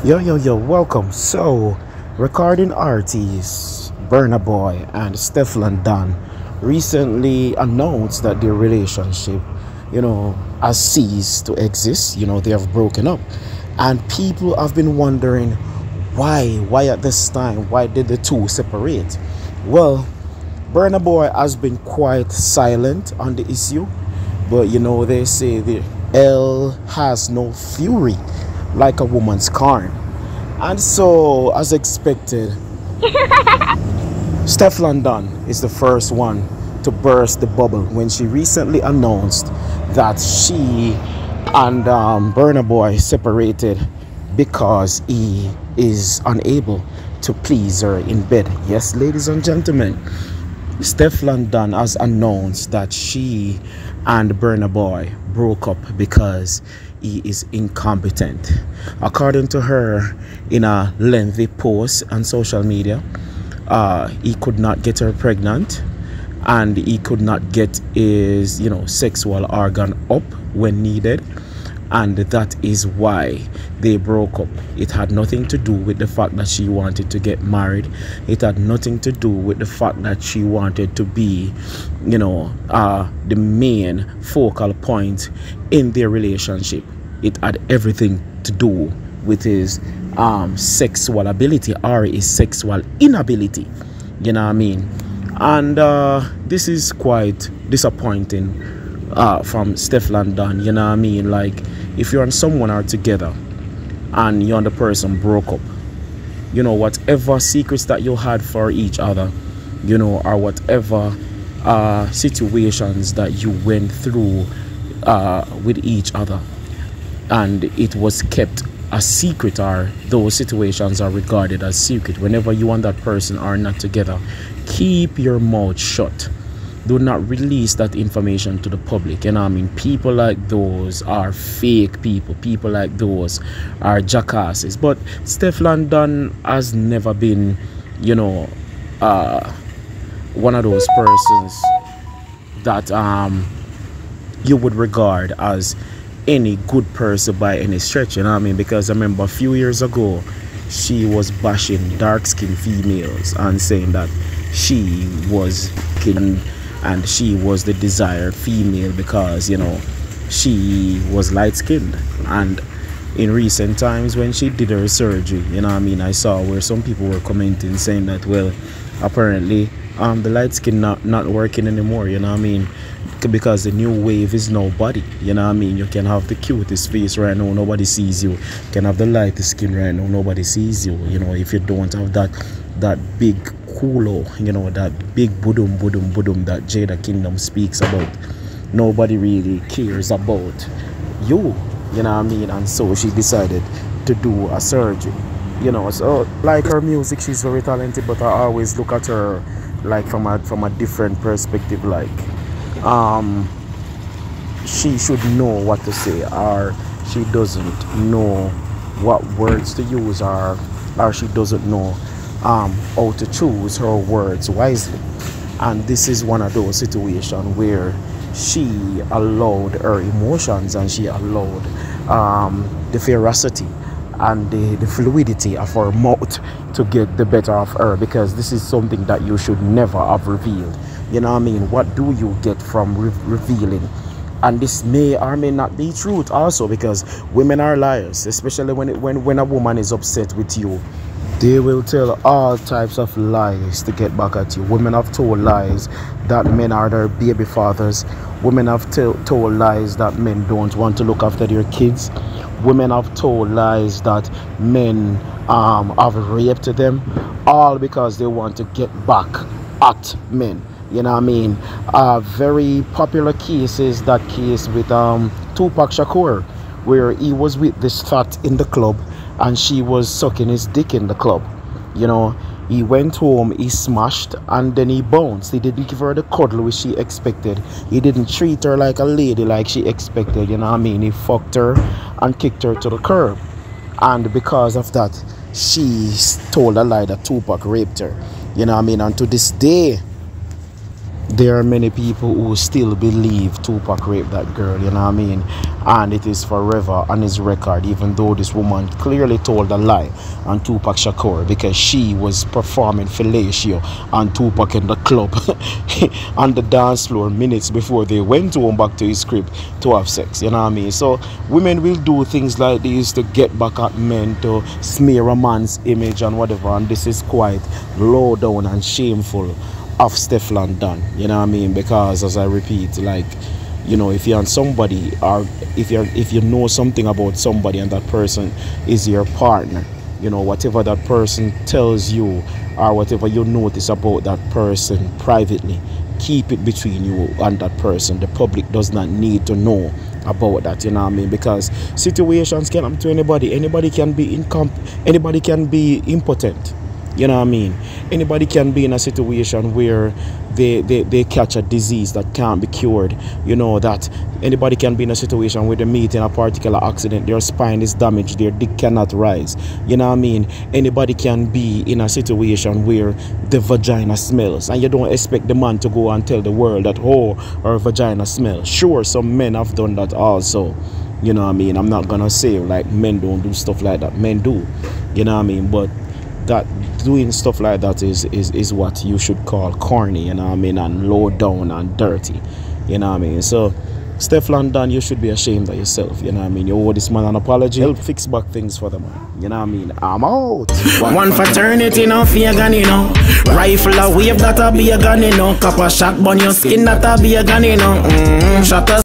Yo, welcome. So, recording artists Burna Boy and Stefflon Don recently announced that their relationship, has ceased to exist. They have broken up. And people have been wondering why? Why at this time? Why did the two separate? Well, Burna Boy has been quite silent on the issue, but they say the L has no fury like a woman's corn. And so, as expected, Stefflon Don is the first one to burst the bubble when she recently announced that she and Burna Boy separated because he is unable to please her in bed. Yes, ladies and gentlemen, Stefflon Don has announced that she and Burna Boy broke up because he is incompetent. According to her, in a lengthy post on social media, he could not get her pregnant, and he could not get his sexual organ up when needed, and that is why they broke up. It had nothing to do with the fact that she wanted to get married. It had nothing to do with the fact that she wanted to be the main focal point in their relationship. It had everything to do with his sexual ability or his sexual inability. You know what I mean? And this is quite disappointing from Stefflon Don. You know what I mean? Like, if you and someone are together and you and the person broke up, whatever secrets that you had for each other, or whatever situations that you went through with each other, and it was kept a secret, or those situations are regarded as secret. Whenever you and that person are not together, keep your mouth shut. Do not release that information to the public. People like those are fake people. People like those are jackasses. But Stefflon Don has never been, one of those persons that you would regard as any good person by any stretch. Because I remember a few years ago, she was bashing dark-skinned females and saying that she was killing and she was the desired female because she was light-skinned. And in recent times, when she did her surgery, I saw where some people were commenting saying that, well, apparently the light skin not working anymore, because the new wave is now body. You can have the cutest face right now, nobody sees you. You can have the lightest skin right now, nobody sees you. If you don't have that big culo, that big budum that Jada Kingdom speaks about, nobody really cares about you. And so she decided to do a surgery. So like her music, she's very talented, but I always look at her like from a different perspective. Like she should know what to say, or she doesn't know what words to use, or she doesn't know how to choose her words wisely. And this is one of those situations where she allowed her emotions, and she allowed the ferocity and the fluidity of her mouth to get the better of her, because this is something that you should never have revealed. What do you get from revealing? And this may or may not be truth also, because women are liars, especially when a woman is upset with you. They will tell all types of lies to get back at you. Women have told lies that men are their baby fathers. Women have told lies that men don't want to look after their kids. Women have told lies that men have raped them, all because they want to get back at men. Very popular case is that case with Tupac Shakur, where he was with this fat in the club and she was sucking his dick in the club. He went home, he smashed, and then he bounced. He didn't give her the cuddle which she expected. He didn't treat her like a lady like she expected. He fucked her and kicked her to the curb. And because of that, she told a lie that Tupac raped her. And to this day, there are many people who still believe Tupac raped that girl, you know what I mean? And it is forever on his record, even though this woman clearly told a lie on Tupac Shakur, because she was performing fellatio on Tupac in the club on the dance floor minutes before they went home back to his crib to have sex, you know what I mean? So women will do things like this to get back at men, to smear a man's image and whatever, and this is quite low down and shameful of Stefflon Don, you know what I mean? Because as I repeat, like, you know, if you're on somebody, or if you know something about somebody and that person is your partner, you know, whatever that person tells you or whatever you notice about that person privately, keep it between you and that person. The public does not need to know about that, you know what I mean? Because situations can happen to anybody. Anybody can be impotent. You know what I mean? Anybody can be in a situation where they catch a disease that can't be cured. You know, that anybody can be in a situation where they meet in a particular accident, their spine is damaged, their dick cannot rise. You know what I mean? Anybody can be in a situation where the vagina smells, and you don't expect the man to go and tell the world that, oh, her vagina smells. Sure, some men have done that also. You know what I mean? I'm not gonna say like men don't do stuff like that. Men do. You know what I mean? But that doing stuff like that is what you should call corny, you know what I mean, and low down and dirty, you know what I mean? So Stefflon Don, you should be ashamed of yourself, you know what I mean? You owe this man an apology. Help fix back things for the man, you know what I mean? I'm out. One fraternity, no fear gun, you know. Rifle a wave, that'll be a gun, you know. Copper shot, burn your skin, that'll be a gun, you know. Shot a